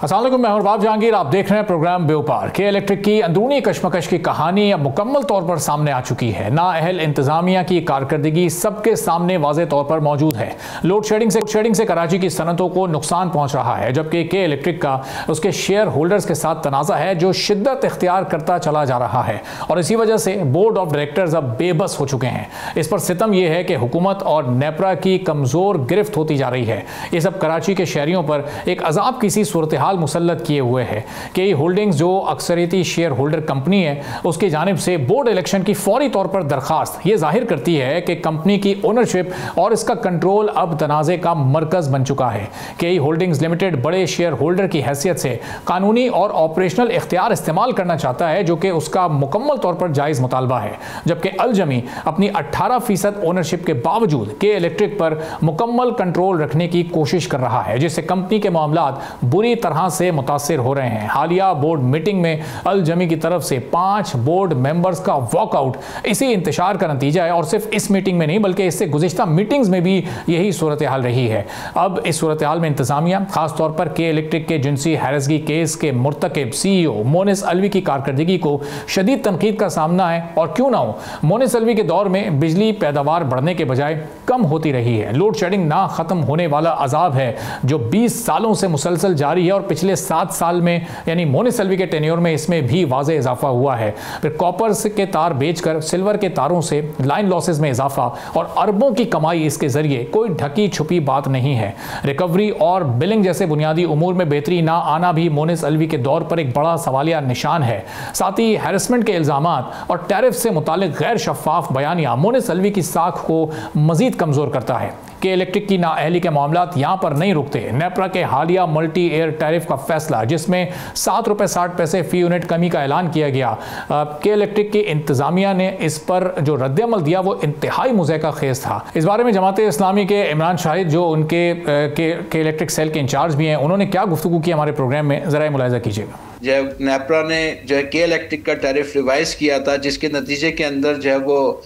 अस्सलाम वालेकुम, मैं हूं जहांगीर। आप देख रहे हैं प्रोग्राम बेवपार। के इलेक्ट्रिक की अंदरूनी कशमकश की कहानी अब मुकम्मल तौर पर सामने आ चुकी है। नाअहल इंतजामिया की कारकर्दगी सबके सामने वाज़े तौर पर मौजूद है। लोड शेडिंग से कराची की सनतों को नुकसान पहुंच रहा है, जबकि के इलेक्ट्रिक का उसके शेयर होल्डर्स के साथ तनाज़ा है जो शिद्दत इख्तियार करता चला जा रहा है और इसी वजह से बोर्ड ऑफ डायरेक्टर्स अब बेबस हो चुके हैं। इस पर सितम यह है कि हुकूमत और नेपरा की कमज़ोर गिरफ्त होती जा रही है। ये सब कराची के शहरियों पर एक अजाब की सी सूरत हाल मुसल्लत किए हुए है कि होल्डिंग्स जो अक्सरियती शेयर होल्डर कंपनी है उसकी जानिब से बोर्ड इलेक्शन की फौरी तौर पर दरखास्त ये जाहिर करती है कि कंपनी की ओनरशिप और इसका कंट्रोल अब तनाज़े का मरकज बन चुका है। के होल्डिंग्स लिमिटेड बड़े शेयर होल्डर की हैसियत से कानूनी और ऑपरेशनल इख्तियार इस्तेमाल करना चाहता है, जो कि उसका मुकम्मल तौर पर जायज़ मुतालबा है, जबकि अलजमी अपनी 18% ओनरशिप के बावजूद के इलेक्ट्रिक पर मुकम्मल कंट्रोल रखने की कोशिश कर रहा है, जिससे कंपनी के मामलात बुरी तरह से मुतासिर हो रहे हैं। हालिया बोर्ड मीटिंग में अलजमी की तरफ से 5 बोर्ड मेंबर्स का वॉकआउट इसी इंतशार का नतीजा है और सिर्फ इस मीटिंग में नहीं बल्कि इससे गुज़िश्ता मीटिंग्स में भी यही सूरत हाल रही है। अब इस सूरत हाल में इंतजामिया खासतौर पर के इलेक्ट्रिक के जिनसी हैरसगी केस के मुर्तकिब CEO मोनिस अलवी की कारकर्दगी को शदीद तनकीद का सामना है। और क्यों ना हो, मोनिस अलवी के दौर में बिजली पैदावार बढ़ने के बजाय कम होती रही है। लोड शेडिंग ना खत्म होने वाला अजाब है जो 20 सालों से मुसलसल जारी है और पिछले 7 साल में यानी मोनिस अलवी के टेन्योर में इसमें भी वाज़े इजाफा हुआ है। फिर कॉपर के तार बेचकर सिल्वर के तारों से लाइन लॉसेस में इजाफा और अरबों की कमाई इसके जरिए कोई ढकी छुपी बात नहीं है। रिकवरी और बिलिंग जैसे बुनियादी उमूर में बेहतरी ना आना भी मोनिस अलवी के दौर पर एक बड़ा सवालिया निशान है। साथ ही हैरेसमेंट के इल्जामात और टैरिफ से मुतालिक गैर शफाफ बयानिया मोनिस अलवी की साख को मजीद कमजोर करता है। के इलेक्ट्रिक की नाअहली के मामलात यहाँ पर नहीं रुकते। नेपरा के हालिया मल्टी एयर टैरिफ का फैसला जिसमें ₹7.60 फी यूनिट कमी का ऐलान किया गया, के इलेक्ट्रिक की इंतजामिया ने इस पर जो रद्दअमल दिया वो इंतहाई मुज़ैका खेज था। इस बारे में जमाते इस्लामी के इमरान शाहिद जो उनके के इलेक्ट्रिक सेल के इंचार्ज भी हैं, उन्होंने क्या गुफ्तगू की हमारे प्रोग्राम में, ज़रा मुलाहिज़ा कीजिएगा। जब नेपरा ने जो है के इलेक्ट्रिक का टैरिफ रिवाइज किया था, जिसके नतीजे के अंदर जो है वो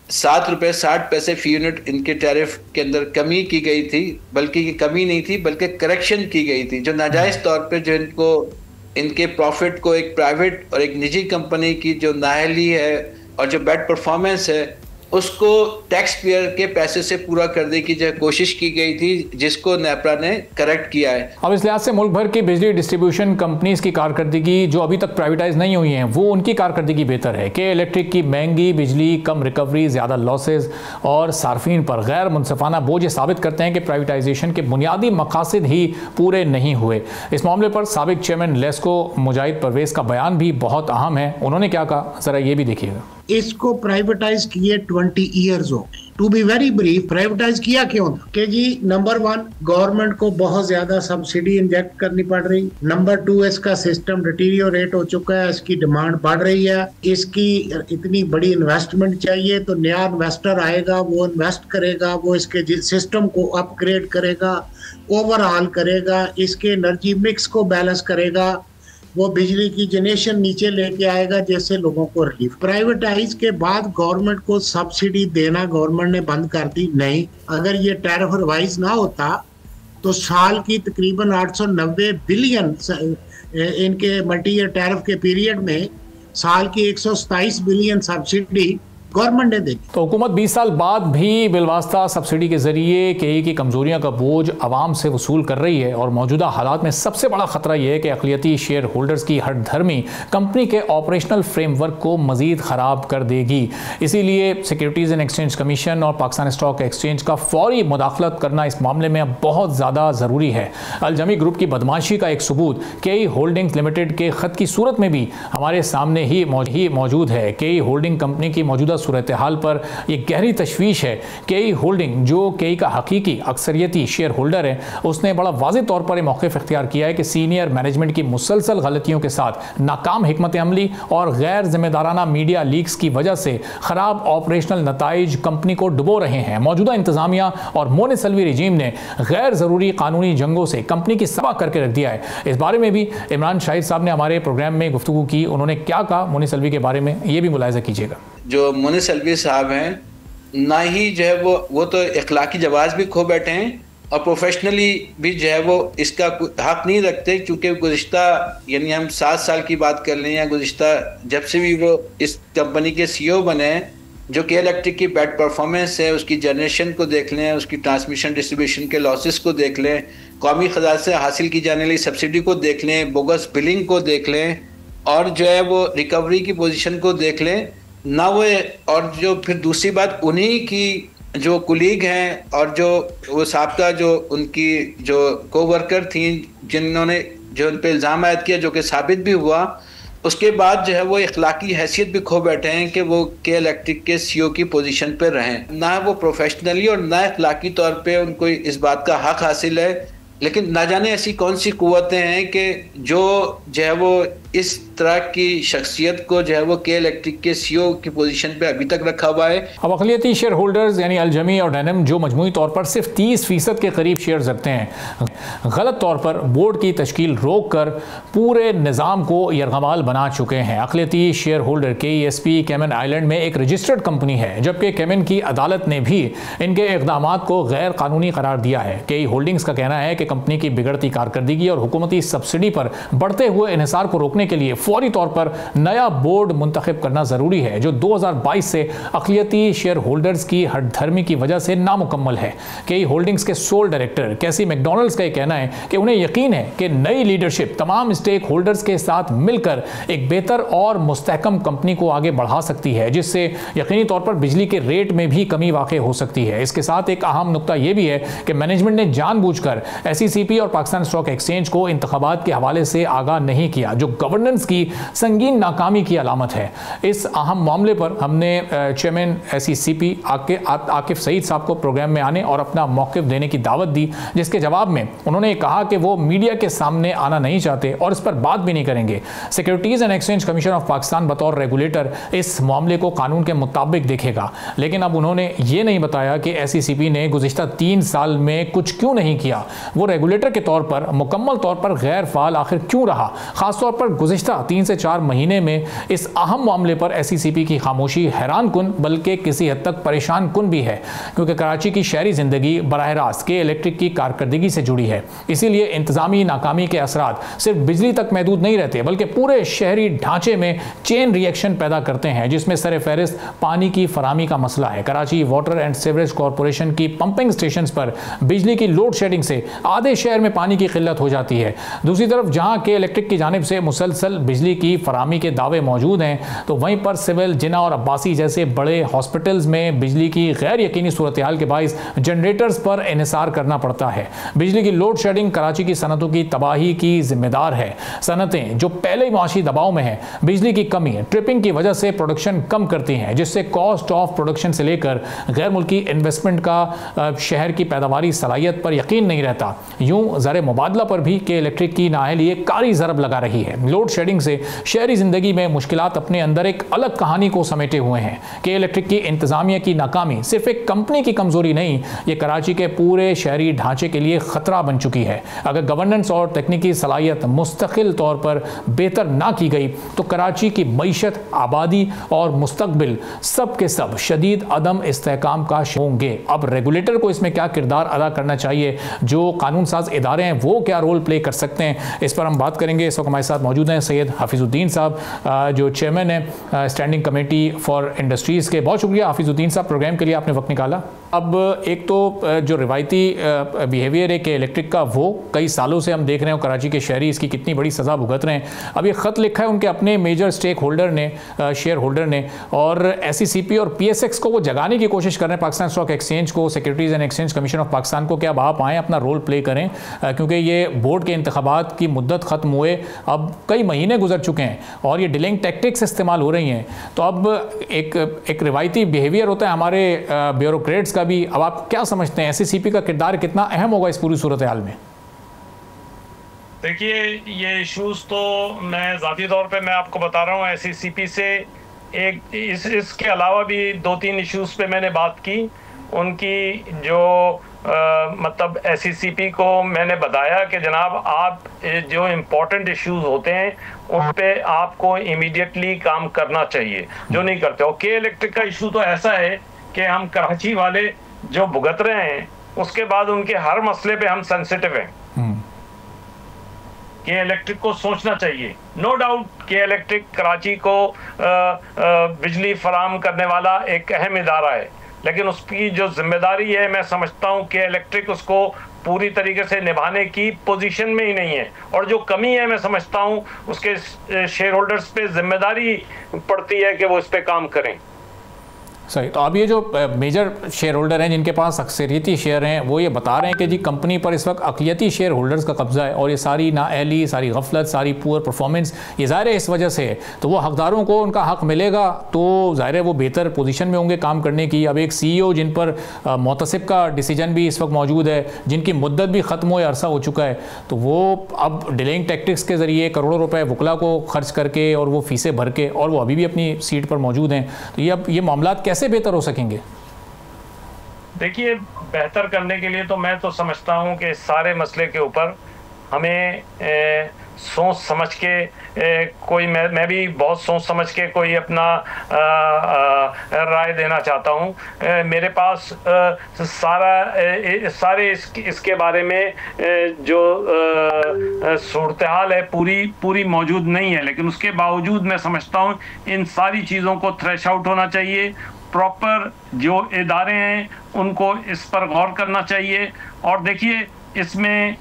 ₹7.60 फी यूनिट इनके टैरिफ के अंदर कमी की गई थी, बल्कि ये कमी नहीं थी बल्कि करेक्शन की गई थी, जो नाजायज़ तौर पे जो इनको इनके प्रॉफिट को एक प्राइवेट और एक निजी कंपनी की जो नाअहली है और जो बैड परफॉर्मेंस है उसको टैक्स पेयर के पैसे से पूरा करने की जो कोशिश की गई थी, जिसको नेपरा ने करेक्ट किया है। अब इस लिहाज से मुल्क भर की बिजली डिस्ट्रीब्यूशन कंपनीज की कारकर्दगी जो अभी तक प्राइवेटाइज नहीं हुई हैं वो उनकी कारकर्दगी बेहतर है। के इलेक्ट्रिक की महंगी बिजली, कम रिकवरी, ज़्यादा लॉसेज और सार्फिन पर गैर मुनसिफाना बोझ साबित करते हैं कि प्राइवेटाइजेशन के बुनियादी मकासद ही पूरे नहीं हुए। इस मामले पर साबिक चेयरमैन लेस्को मुजाहिद परवेज़ का बयान भी बहुत अहम है। उन्होंने क्या कहा, ज़रा ये भी देखिएगा। इसको प्राइवेटाइज किए 20 ईयर्स हो गए। To be very brief, privatise किया क्यों था कि जी नंबर 1 गवर्नमेंट को बहुत ज्यादा सब्सिडी इंजेक्ट करनी पड़ रही, नंबर 2 इसका सिस्टम डिटीरियोरेट हो चुका है, इसकी डिमांड बढ़ रही है, इसकी इतनी बड़ी इन्वेस्टमेंट चाहिए तो नया इन्वेस्टर आएगा, वो इन्वेस्ट करेगा, वो इसके सिस्टम को अपग्रेड करेगा, ओवरऑल करेगा, इसके एनर्जी मिक्स को बैलेंस करेगा, वो बिजली की जनरेशन नीचे लेके आएगा, जैसे लोगों को रिलीफ। प्राइवेटाइज के बाद गवर्नमेंट को सब्सिडी देना गवर्नमेंट ने बंद कर दी। नहीं, अगर ये टैरिफ रिवाइज ना होता तो साल की तकरीबन 890 बिलियन इनके मल्टी ईयर टैरिफ के पीरियड में साल की 127 बिलियन सब्सिडी गवर्नमेंट ने दी। तो हुकूमत 20 साल बाद भी बिलवास्ता सब्सिडी के जरिए के की कमजोरियां का बोझ आवाम से वसूल कर रही है और मौजूदा हालात में सबसे बड़ा खतरा यह है कि अक़लियती शेयर होल्डर्स की हठधर्मी कंपनी के ऑपरेशनल फ्रेमवर्क को मजीद ख़राब कर देगी। इसीलिए सिक्योरिटीज़ एंड एक्सचेंज कमीशन और पाकिस्तान स्टॉक एक्सचेंज का फौरी मुदाखलत करना इस मामले में अब बहुत ज़्यादा ज़रूरी है। अलजमी ग्रुप की बदमाशी का एक सबूत के होल्डिंग्स लिमिटेड के ख़त की सूरत में भी हमारे सामने ही मौजूद है। के होल्डिंग कंपनी की मौजूदा सूरत हाल पर यह गहरी तशवीश है। के होल्डिंग जो के का हकीकी अक्सरियती शेयर होल्डर है, उसने बड़ा वाज़ेह तौर पर मौक़िफ़ इख्तियार किया है कि सीनियर मैनेजमेंट की मुसलसल गलतियों के साथ नाकाम हिकमत अमली और गैर जिम्मेदाराना मीडिया लीक्स की वजह से ख़राब ऑपरेशनल नताइज कंपनी को डुबो रहे हैं। मौजूदा इंतजामिया और मोनिस अलवी रजीम ने गैर ज़रूरी कानूनी जंगों से कंपनी की सभा करके रख दिया है। इस बारे में भी इमरान शाहिद साहब ने हमारे प्रोग्राम में गुफ्तगू की। उन्होंने क्या कहा मोनिस अलवी के बारे में, ये भी मुलाहिज़ा कीजिएगा। जो मोनिस अलवी साहब हैं, ना ही जो है वो तो इखलाकी जवाज़ भी खो बैठे हैं और प्रोफेशनली भी जो है वो इसका हक नहीं रखते, क्योंकि गुज़िश्ता यानी हम 7 साल की बात कर लें या गुज़िश्ता जब से भी वो इस कंपनी के CEO बने हैं, जो के इलेक्ट्रिक की बैड परफॉर्मेंस है, उसकी जनरेशन को देख लें, उसकी ट्रांसमिशन डिस्ट्रीब्यूशन के लॉसेस को देख लें, कौमी खजाना से हासिल की जाने वाली सब्सिडी को देख लें, बोगस बिलिंग को देख लें, और जो है वो रिकवरी की पोजीशन को देख लें ना वो। और जो फिर दूसरी बात, उन्हीं की जो कुलीग हैं और जो वो साबका जो उनकी जो कोवर्कर थी जिन्होंने जो उन पर इल्ज़ाम आयद किया, जो कि साबित भी हुआ, उसके बाद जो है वो इखलाकी हैसियत भी खो बैठे हैं कि वो के इलेक्ट्रिक के CEO की पोजीशन पर रहें। ना वो प्रोफेशनली और ना इखलाकी तौर पे उनको इस बात का हक हासिल है, लेकिन ना जाने ऐसी कौन सी कुव्वतें हैं कि जो है वो इस तरह की शख्सियत को जो है वो के इलेक्ट्रिक के CEO की पोजीशन पे अभी तक रखा हुआ है। अब अक़लियती शेयर होल्डर्स यानी अलजमी और डेनिम जो मजमूई तौर पर सिर्फ 30% के करीब शेयर रखते हैं, गलत तौर पर बोर्ड की तश्कील रोक कर पूरे निज़ाम को यरगमाल बना चुके हैं। अक़लियती share holder KESP Cayman Island में एक रजिस्टर्ड कंपनी है, जबकि कैमन की अदालत ने भी इनके इक़दाम को गैर कानूनी करार दिया है। KE होल्डिंग्स का कहना है कि कंपनी की बिगड़ती कारकर्दगी और हुकूमती सब्सिडी पर बढ़ते हुए इन्हिसार को रोकने के लिए फौरी तौर पर नया बोर्ड मुंतखब करना जरूरी है, जो 2022 से अक़लियती शेयर होल्डर्स की हठधर्मी की वजह से नामुकम्मल है। KE होल्डिंग्स के सोल डायरेक्टर कैसी मैकडॉनल्ड्स का कहना है कि उन्हें यकीन है कि नई लीडरशिप तमाम स्टेक होल्डर्स के साथ मिलकर एक बेहतर और मुस्तहकम कंपनी को आगे बढ़ा सकती है, जिससे यकीनी तौर पर बिजली के रेट में भी कमी वाक़ हो सकती है। इसके साथ एक अहम नुकता यह भी है कि मैनेजमेंट ने जानबूझकर SECP और पाकिस्तान स्टॉक एक्सचेंज को इंतखाबात के हवाले से आगाह नहीं किया, जो गवर्नेंस की संगीन नाकामी की अलामत है। इस अहम मामले पर हमने चेयरमैन SECP आकिफ सईद साहब को प्रोग्राम में आने और अपना मौक़िफ़ देने की दावत दी, जिसके जवाब में उन्होंने कहा कि वो मीडिया के सामने आना नहीं चाहते और इस पर बात भी नहीं करेंगे। Securities and exchange commission of Pakistan बतौर रेगुलेटर इस मामले को कानून के मुताबिक देखेगा, लेकिन अब उन्होंने ये नहीं बताया कि SECP ने गुज़िश्ता 3 साल में कुछ क्यों नहीं किया। वो रेगुलेटर के तौर पर मुकम्मल तौर पर गैर फाल आखिर क्यों रहा। खासतौर पर गुज़िश्ता 3 से 4 महीने में इस अहम मामले पर SECP की खामोशी हैरान कुन बल्कि किसी हद तक परेशान कुन भी है, क्योंकि कराची की शहरी ज़िंदगी बराह रास्त के इलेक्ट्रिक की कारकर्दगी से जुड़ी है। इसीलिए इंतज़ामी नाकामी के असरात सिर्फ बिजली तक महदूद नहीं रहते, बल्कि पूरे शहरी ढांचे में चेन रिएक्शन पैदा करते हैं, जिसमें सर फहरिस्त पानी की फराहमी का मसला है। Karachi water and sewerage corporation की पंपिंग स्टेशन पर बिजली की लोड शेडिंग से आधे शहर में पानी की किल्लत हो जाती है। दूसरी तरफ जहां के इलेक्ट्रिक की जानिब से मुसलसल बिजली की फराहमी के दावे मौजूद हैं, तो वहीं पर सिविल, जिना और अब्बासी जैसे बड़े हॉस्पिटल्स में बिजली की गैर यकीनी सूरत हाल के बाइस जनरेटर्स पर इन्हिसार करना पड़ता है। बिजली की लोड शेडिंग कराची की सनतों की तबाही की जिम्मेदार है। सनतें जो पहले ही माशी दबाव में है, बिजली की कमी ट्रिपिंग की वजह से प्रोडक्शन कम करती हैं, जिससे कॉस्ट ऑफ प्रोडक्शन से लेकर गैर मुल्की इन्वेस्टमेंट का शहर की पैदावारी सलाहियत पर यकीन नहीं रहता। यूं ज़र मुबादला पर भी के इलेक्ट्रिक की नाअहली एक कारी ज़रब लगा रही है। लोड शेडिंग से शहरी ज़िंदगी में मुश्किलात अपने अंदर एक अलग कहानी को समेटे हुए हैं। के इलेक्ट्रिक की इंतज़ामिया की नाकामी सिर्फ एक कंपनी की कमज़ोरी नहीं, ये कराची के पूरे शहरी ढांचे के लिए ख़तरा बन चुकी है। अगर गवर्नेंस और तकनीकी सलाहियत मुस्तकिल तौर पर बेहतर ना की गई तो कराची की मईशत, आबादी और मुस्तकबिल सब के सब शदीद अदम इस्तेहकाम का होंगे। अब रेगुलेटर को इसमें क्या किरदार अदा करना चाहिए, जो कानून साज इदारे हैं वो क्या रोल प्ले कर सकते हैं, इस पर हम बात करेंगे। इस वक्त हमारे साथ मौजूद हैं सैयद हफीजुद्दीन साहब, जो चेयरमैन है स्टैंडिंग कमेटी फॉर इंडस्ट्रीज़ के। बहुत शुक्रिया हफीजुद्दीन साहब, प्रोग्राम के लिए आपने वक्त निकाला। अब एक तो जो रिवायती बिहेवियर है कि इलेक्ट्रिक का, वो कई सालों से हम देख रहे हैं कराची के शहरी इसकी कितनी बड़ी सज़ा भुगत रहे हैं। अब ये ख़त लिखा है उनके अपने मेजर स्टेक होल्डर ने, शेयर होल्डर ने, और SECP और PSX को वो जगाने की कोशिश कर रहे हैं, पाकिस्तान स्टॉक एक्सचेंज को, securities and exchange commission of Pakistan को, कि अब आप आएँ, अपना रोल प्ले करें, क्योंकि ये बोर्ड के इंतखाबात की मुद्दत ख़त्म हुए अब कई महीने गुजर चुके हैं और ये डिलेइंग टैक्टिक्स इस्तेमाल हो रही हैं। तो अब एक रिवायती बिहेवियर होता है हमारे ब्यूरोक्रेट्स का भी। अब आप क्या समझते हैं SECP का किरदार कितना अहम होगा इस पूरी सूरत हाल में? देखिए, ये इश्यूज तो मैं ज़ाती तौर पे मैं आपको बता रहा हूँ SECP से एक इसके अलावा भी 2-3 इश्यूज पे मैंने बात की। उनकी जो मतलब SECP को मैंने बताया कि जनाब आप जो इम्पोर्टेंट इश्यूज होते हैं उन पे आपको इमीडिएटली काम करना चाहिए, जो नहीं करते। और के इलेक्ट्रिक का इशू तो ऐसा है कि हम कराची वाले जो भुगत रहे हैं उसके बाद उनके हर मसले पे हम सेंसिटिव हैं। के इलेक्ट्रिक को सोचना चाहिए। नो डाउट के इलेक्ट्रिक कराची को बिजली फराहम करने वाला एक अहम इदारा है, लेकिन उसकी जो जिम्मेदारी है, मैं समझता हूँ कि इलेक्ट्रिक उसको पूरी तरीके से निभाने की पोजीशन में ही नहीं है, और जो कमी है मैं समझता हूँ उसके शेयर होल्डर्स पे जिम्मेदारी पड़ती है कि वो इस पे काम करें। सही। तो अब ये जो मेजर शेयर होल्डर हैं जिनके पास अक्सरियती शेयर हैं, वो ये बता रहे हैं कि जी कंपनी पर इस वक्त अक़लियती शेयर होल्डर्स का कब्जा है और ये सारी नाअहली, सारी गफलत, सारी पुअर परफॉर्मेंस ये ज़ाहिर है इस वजह से है। तो वो हकदारों को उनका हक मिलेगा तो ज़ाहिर है वो बेहतर पोजीशन में होंगे काम करने की। अब एक CEO जिन पर मुतसिब का डिसीजन भी इस वक्त मौजूद है, जिनकी मुद्दत भी ख़त्म हुए अरसा हो चुका है, तो वो अब डिलेइंग टैक्टिक्स के ज़रिए करोड़ों रुपए वकला को खर्च करके और वो फीसें भर के, और वो अभी भी अपनी सीट पर मौजूद हैं, तो ये अब ये मामला कैसे बेहतर हो सकेंगे? देखिए, बेहतर करने के लिए तो मैं तो समझता हूं कि इस सारे मसले के ऊपर हमें सोच समझ के कोई मैं भी बहुत सोच समझ के कोई अपना राय देना चाहता हूं। मेरे पास सारे इसके बारे में जो सूरत हाल है पूरी मौजूद नहीं है, लेकिन उसके बावजूद मैं समझता हूं इन सारी चीज़ों को थ्रेश आउट होना चाहिए। प्रॉपर जो इदारे हैं उनको इस पर गौर करना चाहिए। और देखिए, इसमें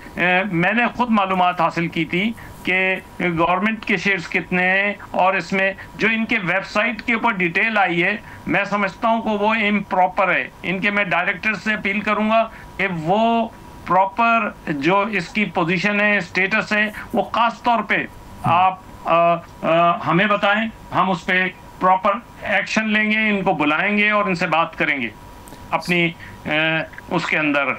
मैंने खुद मालूमात हासिल की थी कि गवर्नमेंट के शेयर्स कितने हैं, और इसमें जो इनके वेबसाइट के ऊपर डिटेल आई है, मैं समझता हूं कि वो इम्प्रॉपर है। इनके मैं डायरेक्टर से अपील करूंगा कि वो प्रॉपर जो इसकी पोजीशन है, स्टेटस है, वो खास तौर पे आप हमें बताएं, हम उस पर प्रॉपर एक्शन लेंगे, इनको बुलाएंगे और इनसे बात करेंगे अपनी उसके अंदर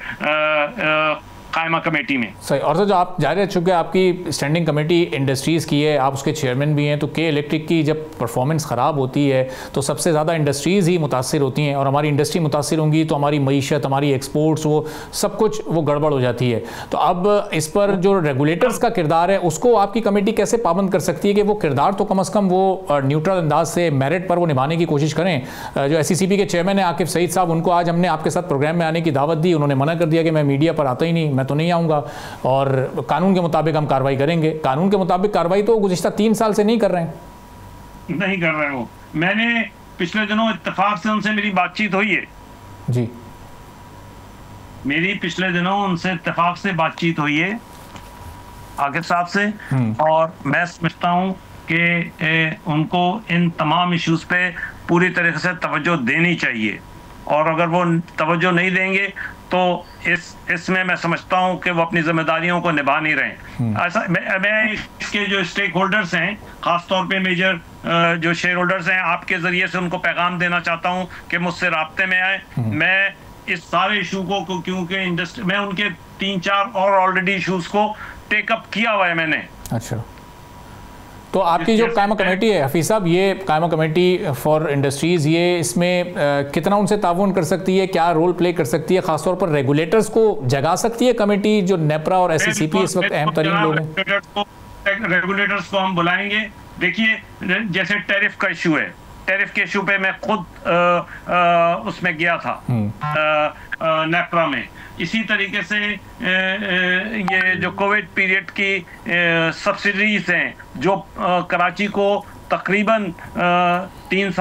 कायमा कमेटी में। सही। और सर, जो आप जाहिर है चूँकि आपकी स्टैंडिंग कमेटी इंडस्ट्रीज़ की है, आप उसके चेयरमैन भी हैं, तो के इलेक्ट्रिक की जब परफॉर्मेंस ख़राब होती है तो सबसे ज़्यादा इंडस्ट्रीज़ ही मुतासिर होती हैं, और हमारी इंडस्ट्री मुतासिर होंगी तो हमारी मईशत, हमारी एक्सपोर्ट्स, वो सब कुछ वो गड़बड़ हो जाती है। तो अब इस पर जो रेगुलेटर्स का किरदार है उसको आपकी कमेटी कैसे पाबंद कर सकती है कि वो किरदार तो कम अज़ कम वो न्यूट्रल अंदाज से मेरिट पर वो निभाने की कोशिश करें? जो SECP के चेयरमैन हैं आकिब सईद साहब, उनको आज हमने आपके साथ प्रोग्राम में आने की दावत दी, उन्होंने मना कर दिया कि मैं मीडिया पर आता ही नहीं, मैं तो नहीं आऊँगा, और कानून के मुताबिक हम कार्रवाई करेंगे। कानून के मुताबिक कार्रवाई तो गुज़िश्ता 3 साल से नहीं कर रहे हैं। नहीं कर रहे हो। मैंने पिछले दिनों इत्तेफाक से उनसे मेरी बातचीत हुई है जी, मेरी पिछले दिनों उनसे इत्तेफाक से बातचीत हुई है आकिब साहब से, और मैं समझता हूं कि उनको इन तमाम इश्यूज पे पूरी तरीके से तवज्जो देनी चाहिए, और अगर वो तवज्जो नहीं देंगे तो इसमें मैं समझता हूं कि वो अपनी जिम्मेदारियों को निभा नहीं रहे। ऐसा मैं इसके जो स्टेक होल्डर्स हैं, खासतौर पे मेजर जो शेयर होल्डर्स हैं, आपके जरिए से उनको पैगाम देना चाहता हूं कि मुझसे राब्ते में आए। मैं इस सारे इशू को, क्योंकि इंडस्ट्री में उनके 3-4 और ऑलरेडी इशूज को टेकअप किया हुआ है मैंने। अच्छा, तो आपकी जो कायमा कमेटी है हफीज साहब, ये कायमा कमेटी फॉर इंडस्ट्रीज़, ये इसमें कितना उनसे ताउन कर सकती है, क्या रोल प्ले कर सकती है, खासतौर पर रेगुलेटर्स को जगा सकती है कमेटी, जो नेपरा और SECP इस वक्त अहम तरीन लोग हैं? रेगुलेटर्स को हम बुलाएंगे। देखिए, जैसे टैरिफ का इशू है, टैरिफ के इशू पे मैं खुद उसमें गया था नेपरा में। इसी तरीके से ये जो कोविड पीरियड की सब्सिडीज हैं, जो कराची को तकरीबन 3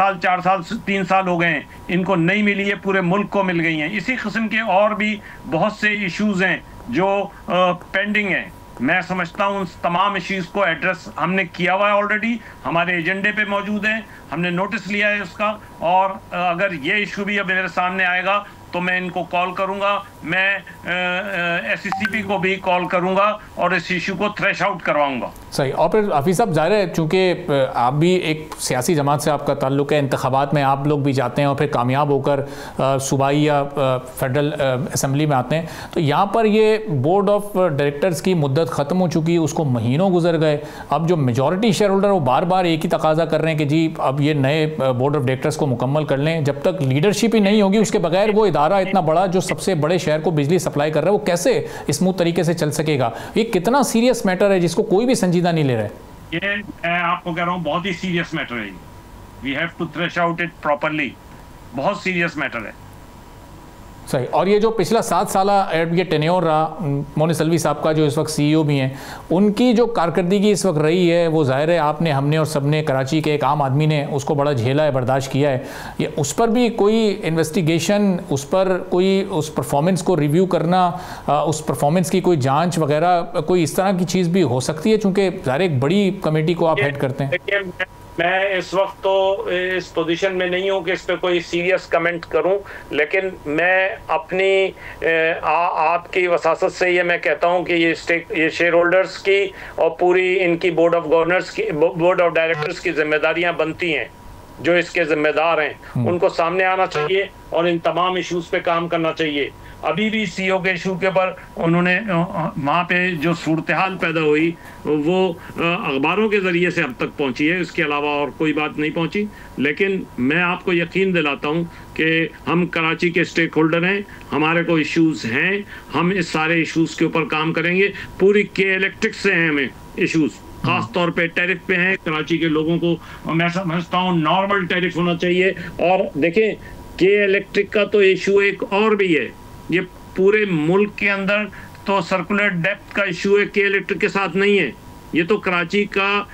साल हो गए हैं, इनको नहीं मिली है, पूरे मुल्क को मिल गई हैं। इसी किस्म के और भी बहुत से इश्यूज हैं जो पेंडिंग हैं। मैं समझता हूँ उन तमाम इश्यूज को एड्रेस हमने किया हुआ है, ऑलरेडी हमारे एजेंडे पे मौजूद है, हमने नोटिस लिया है उसका, और अगर ये इशू भी अब मेरे सामने आएगा तो मैं इनको कॉल करूंगा, मैं SECP को भी कॉल करूंगा और इस इशू को थ्रेश आउट करवाऊंगा। सही। और फिर हफीज साहब, ज़ाहिर है चूँकि आप भी एक सियासी जमात से आपका ताल्लुक़ है, इंतखाबात में आप लोग भी जाते हैं और फिर कामयाब होकर सूबाई या फेडरल असम्बली में आते हैं, तो यहाँ पर ये बोर्ड ऑफ डायरेक्टर्स की मुद्दत ख़त्म हो चुकी है, उसको महीनों गुजर गए। अब जो मेजॉरिटी शेयर होल्डर वो बार बार एक ही तकाजा कर रहे हैं कि जी अब ये नए बोर्ड ऑफ डायरेक्टर्स को मुकम्मल कर लें। जब तक लीडरशिप ही नहीं होगी, उसके बगैर वो इदारा इतना बड़ा जो सबसे बड़े शहर को बिजली सप्लाई कर रहा है, वो कैसे स्मूथ तरीके से चल सकेगा? ये कितना सीरियस मैटर है जिसको कोई भी संजीदा नहीं ले रहा है। ये मैं आपको कह रहा हूँ, बहुत ही सीरियस मैटर है। We have to thresh out it properly. बहुत सीरियस मैटर है। सही। और ये जो पिछला 7 साल ये टेन्योर रहा मोनिस अलवी साहब का, जो इस वक्त CEO भी हैं, उनकी जो कारकर्दगी इस वक्त रही है वो ज़ाहिर है आपने, हमने और सबने, कराची के एक आम आदमी ने उसको बड़ा झेला है, बर्दाश्त किया है। ये उस पर भी कोई इन्वेस्टिगेशन, उस पर कोई उस परफॉर्मेंस को रिव्यू करना, उस परफॉर्मेंस की कोई जाँच वगैरह, कोई इस तरह की चीज़ भी हो सकती है, चूँकि ज़ाहिर एक बड़ी कमेटी को आप हेड करते हैं। मैं इस वक्त तो इस पोजीशन में नहीं हूं कि इस पे कोई सीरियस कमेंट करूं, लेकिन मैं अपनी आपकी वसासत से ये मैं कहता हूं कि ये शेयर होल्डर्स की और पूरी इनकी बोर्ड ऑफ गवर्नर्स की, बोर्ड ऑफ डायरेक्टर्स की जिम्मेदारियां बनती हैं। जो इसके जिम्मेदार हैं उनको सामने आना चाहिए और इन तमाम इश्यूज पे काम करना चाहिए। अभी भी CEO के इशू के ऊपर उन्होंने वहाँ पे जो सूरत हाल पैदा हुई वो अखबारों के ज़रिए से अब तक पहुँची है, इसके अलावा और कोई बात नहीं पहुँची। लेकिन मैं आपको यकीन दिलाता हूँ कि हम कराची के स्टेक होल्डर हैं, हमारे को इश्यूज़ हैं, हम इस सारे इश्यूज़ के ऊपर काम करेंगे। पूरी के इलेक्ट्रिक से हैं हमें इश्यूज़, खास तौर पे टैरिफ पे हैं। कराची के लोगों को मैं समझता हूँ नॉर्मल टैरिफ होना चाहिए। और देखें के इलेक्ट्रिक का तो इशू एक और भी है, ये पूरे मुल्क के अंदर तो सर्कुलर डेप्थ का इशू है, के इलेक्ट्रिक के साथ नहीं है। ये तो कराची का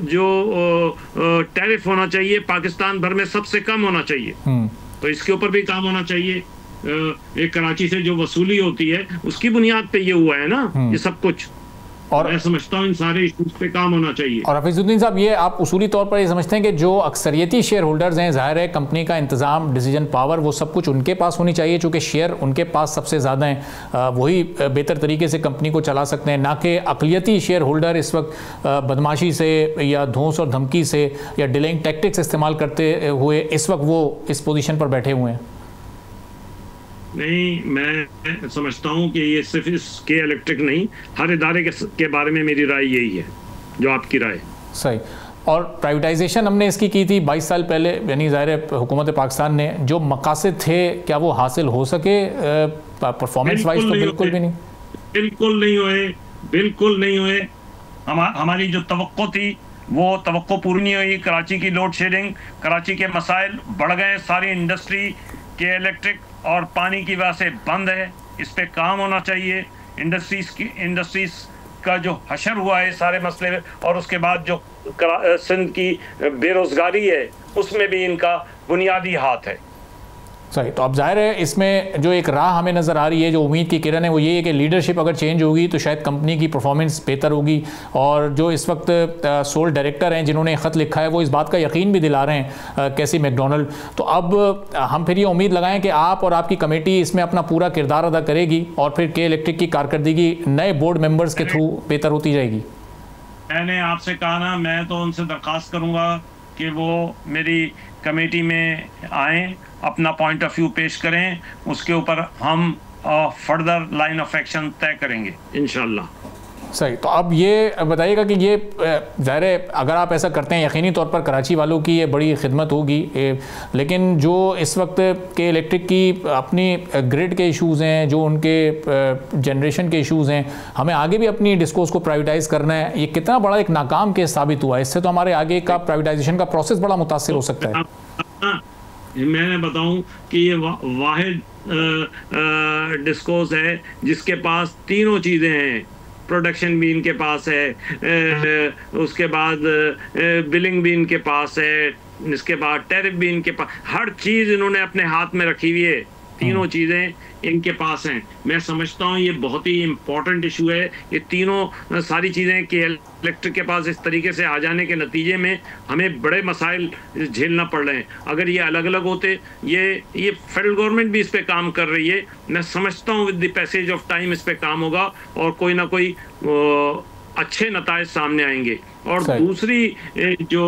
जो टैरिफ होना चाहिए पाकिस्तान भर में सबसे कम होना चाहिए, तो इसके ऊपर भी काम होना चाहिए। एक कराची से जो वसूली होती है उसकी बुनियाद पे ये हुआ है ना ये सब कुछ। और मैं समझता हूँ इन सारे इश्यूज पे काम होना चाहिए। और हफीजुद्दीन साहब, ये आप उसूली तौर पर ये समझते हैं कि जो अक्सरियती शेयर होल्डर्स हैं, ज़ाहिर है कंपनी का इंतज़ाम, डिसीजन पावर, वो सब कुछ उनके पास होनी चाहिए, चूँकि शेयर उनके पास सबसे ज़्यादा हैं, वही बेहतर तरीके से कंपनी को चला सकते हैं, ना कि अक़लियती शेयर होल्डर इस वक्त बदमाशी से या धौंस और धमकी से या डिलेइंग टैक्टिक्स इस्तेमाल करते हुए इस वक्त वो इस पोजीशन पर बैठे हुए हैं। नहीं, मैं समझता हूँ कि ये सिर्फ इसके इलेक्ट्रिक नहीं, हर इदारे के बारे में मेरी राय यही है जो आपकी राय। सही। और प्राइवेटाइजेशन हमने इसकी की थी 22 साल पहले, यानी ज़ाहिर है हुकूमत पाकिस्तान ने जो मकासद थे क्या वो हासिल हो सके? परफॉर्मेंस वाइज तो बिल्कुल भी नहीं, बिल्कुल नहीं हुए, बिल्कुल नहीं हुए। हमारी जो तवक्को थी वो तवक्को पूरी नहीं हुई। कराची की लोड शेडिंग, कराची के मसाइल बढ़ गए, सारी इंडस्ट्री के इलेक्ट्रिक और पानी की वजह से बंद है, इस पे काम होना चाहिए। इंडस्ट्रीज का जो हशर हुआ है सारे मसले, और उसके बाद जो सिंध की बेरोजगारी है उसमें भी इनका बुनियादी हाथ है। सही। तो अब जाहिर है इसमें जो एक राह हमें नज़र आ रही है, जो उम्मीद की किरण है, वो ये है कि लीडरशिप अगर चेंज होगी तो शायद कंपनी की परफॉर्मेंस बेहतर होगी। और जो इस वक्त सोल डायरेक्टर हैं जिन्होंने ख़त लिखा है वो इस बात का यकीन भी दिला रहे हैं, कैसी मैकडोनल्ड। तो अब हम फिर ये उम्मीद लगाएं कि आप और आपकी कमेटी इसमें अपना पूरा किरदार अदा करेगी और फिर के इलेक्ट्रिक की कारकर्दगी नए बोर्ड मेंबर्स के थ्रू बेहतर होती जाएगी। मैंने आपसे कहा ना, मैं तो उनसे दरख्वास्त करूँगा कि वो मेरी कमेटी में आएँ, अपना पॉइंट ऑफ व्यू पेश करें, उसके ऊपर हम फर्दर लाइन ऑफ एक्शन तय करेंगे इंशाल्लाह। सही। तो अब ये बताइएगा कि ये ज़ाहिर है अगर आप ऐसा करते हैं यकीनी तौर पर कराची वालों की ये बड़ी खिदमत होगी, लेकिन जो इस वक्त के इलेक्ट्रिक की अपनी ग्रिड के इश्यूज़ हैं, जो उनके जनरेशन के इश्यूज़ हैं, हमें आगे भी अपनी डिस्कोर्स को प्राइवेटाइज़ करना है, ये कितना बड़ा एक नाकाम केस साबित हुआ है। इससे तो हमारे आगे का प्राइवेटाइजेशन का प्रोसेस बड़ा मुतासिर हो सकता है। मैंने बताऊं कि ये वाहिद डिस्कोर्स है जिसके पास तीनों चीज़ें हैं। प्रोडक्शन भी इनके पास है, उसके बाद बिलिंग भी इनके पास है, इसके बाद टैरिफ भी इनके पास, हर चीज़ इन्होंने अपने हाथ में रखी हुई है, तीनों चीज़ें इनके पास हैं। मैं समझता हूँ ये बहुत ही इम्पोर्टेंट इशू है। ये तीनों सारी चीज़ें के इलेक्ट्रिक के पास इस तरीके से आ जाने के नतीजे में हमें बड़े मसाइल झेलना पड़ रहे हैं। अगर ये अलग अलग होते, ये फेडरल गवर्नमेंट भी इस पे काम कर रही है, मैं समझता हूँ with the passage of time इस पे काम होगा और कोई ना कोई अच्छे नताइज सामने आएंगे। और दूसरी जो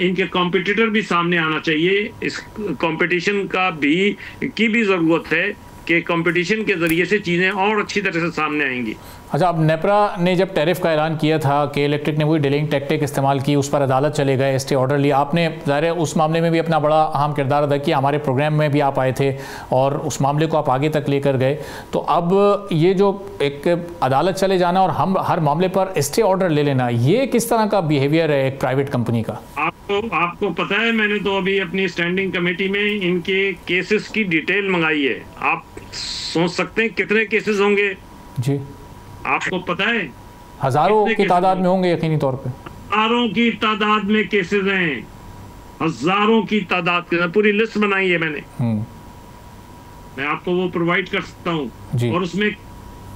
इनके कॉम्पिटिटर भी सामने आना चाहिए। इस कंपटीशन की भी ज़रूरत है कि कंपटीशन के ज़रिए से चीज़ें और अच्छी तरह से सामने आएंगी। अच्छा, अब नेपरा ने जब टैरिफ का ऐलान किया था कि इलेक्ट्रिक ने वही डिलेइंग टैक्टिक इस्तेमाल की, उस पर अदालत चले गए, स्टे ऑर्डर लिया, आपने ज़ाहिर है उस मामले में भी अपना बड़ा अहम किरदार अदा किया, हमारे प्रोग्राम में भी आप आए थे और उस मामले को आप आगे तक लेकर गए। तो अब ये जो एक अदालत चले जाना और हम हर मामले पर स्टे ऑर्डर ले लेना, ये किस तरह का बिहेवियर है एक प्राइवेट कंपनी का? तो आपको पता है, मैंने तो अभी अपनी स्टैंडिंग कमेटी में इनके केसेस की डिटेल मंगाई है। आप सोच सकते हैं कितने केसेस होंगे जी? आपको पता है? हजारों की तादाद में होंगे यकीनी तौर पे। हजारों की तादाद में केसेस हैं, हजारों की तादाद के, पूरी लिस्ट बनाई है मैंने। मैं आपको वो प्रोवाइड कर सकता हूँ। और उसमें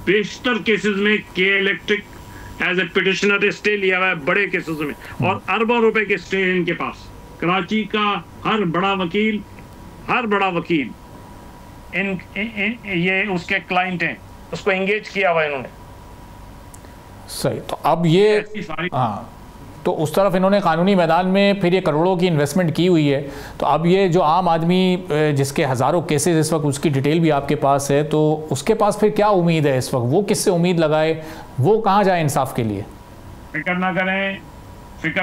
बेशतर केसेस में के electric as a petitioner stay लिया हुआ है बड़े केसेस में, और अरबों रुपए के स्टे है इनके पास। कराची का हर बड़ा वकील ये उसके क्लाइंट हैं, उसको एंगेज किया हुआ इन्होंने। सही। तो अब ये हाँ, तो उस तरफ इन्होंने कानूनी मैदान में फिर ये करोड़ों की इन्वेस्टमेंट की हुई है। तो अब ये जो आम आदमी जिसके हज़ारों केसेस इस वक्त, उसकी डिटेल भी आपके पास है, तो उसके पास फिर क्या उम्मीद है इस वक्त? वो किससे उम्मीद लगाए, वो कहाँ जाए इंसाफ के लिए? फिक्र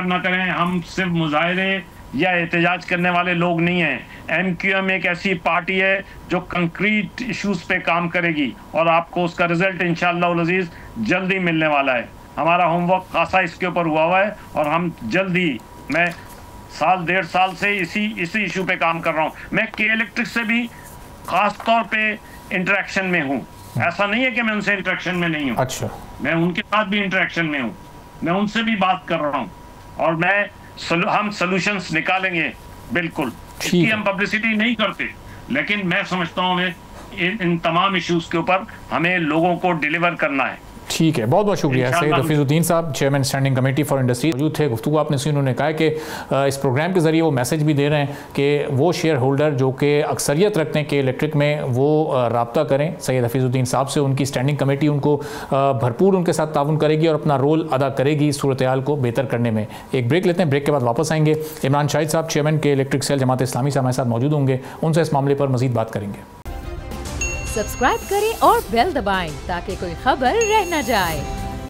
ना करें, हम सिर्फ मुजाहरे या एहतजाज करने वाले लोग नहीं हैं। MQM एक ऐसी पार्टी है जो कंक्रीट इश्यूज पे काम करेगी, और आपको उसका रिजल्ट इंशाअल्लाह अज़ीज़ जल्दी मिलने वाला है। हमारा होमवर्क खासा इसके ऊपर हुआ है, और हम जल्दी, मैं साल 1.5 साल से इसी इशू पे काम कर रहा हूँ। मैं के इलेक्ट्रिक से भी खास तौर पे इंटरेक्शन में हूँ। ऐसा नहीं है कि मैं उनसे इंटरेक्शन में नहीं हूँ। अच्छा। मैं उनके साथ भी इंटरेक्शन में हूँ, मैं उनसे भी बात कर रहा हूँ, और हम सॉल्यूशंस निकालेंगे। बिल्कुल, इसकी हम पब्लिसिटी नहीं करते, लेकिन मैं समझता हूँ इन तमाम इश्यूज के ऊपर हमें लोगों को डिलीवर करना है। ठीक है, बहुत बहुत शुक्रिया सैयद हफीजुद्दीन साहब, chairman standing committee for industry मौजूद थे। गुफ्तगू आपने सुनी, उन्होंने कहा कि इस प्रोग्राम के ज़रिए वो मैसेज भी दे रहे हैं कि वो शेयर होल्डर जो कि अक्सरियत रखते हैं कि इलेक्ट्रिक में, वो रब्ता करें सैयद हफीजुद्दीन साहब से। उनकी स्टैंडिंग कमेटी उनको भरपूर उनके साथ ताउन करेगी और अपना रोल अदा करेगी सूरत हाल को बेहतर करने में। एक ब्रेक लेते हैं, ब्रेक के बाद वापस आएंगे। इमरान शाहिद साहब, चेयरमैन के इलेक्ट्रिक सेल जमात इस्लामी से हमारे साथ मौजूद होंगे, उनसे इस मामले पर मज़ीद बात करेंगे। सब्सक्राइब करें और बेल दबाएं ताकि कोई खबर रह न जाए।